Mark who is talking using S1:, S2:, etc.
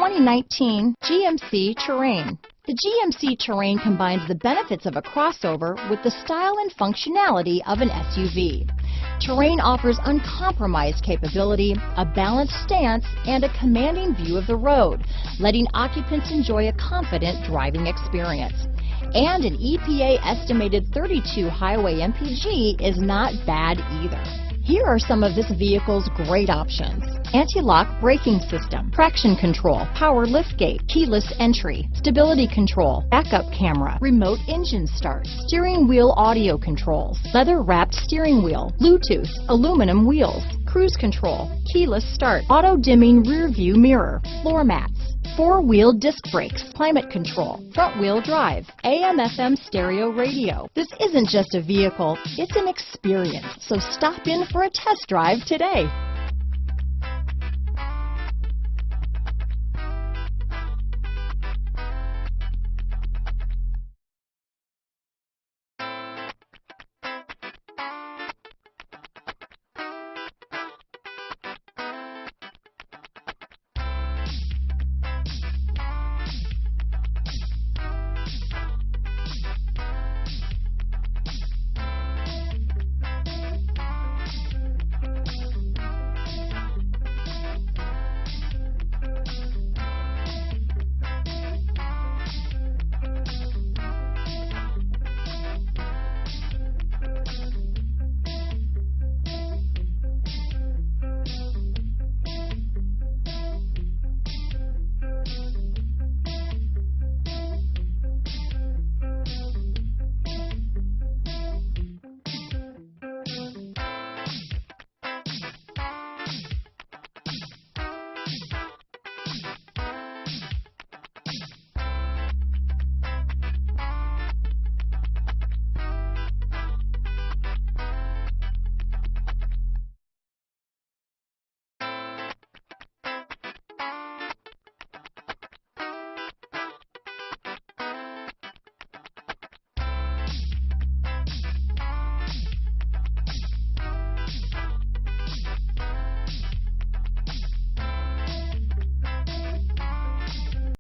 S1: 2019 GMC Terrain. The GMC Terrain combines the benefits of a crossover with the style and functionality of an SUV. Terrain offers uncompromised capability, a balanced stance, and a commanding view of the road, letting occupants enjoy a confident driving experience. And an EPA estimated 32 highway MPG is not bad either. Here are some of this vehicle's great options: anti-lock braking system, traction control, power liftgate, keyless entry, stability control, backup camera, remote engine start, steering wheel audio controls, leather-wrapped steering wheel, Bluetooth, aluminum wheels, cruise control, keyless start, auto-dimming rear view mirror, floor mats, four-wheel disc brakes, climate control, front-wheel drive, AM/FM stereo radio. This isn't just a vehicle, it's an experience. So stop in for a test drive today.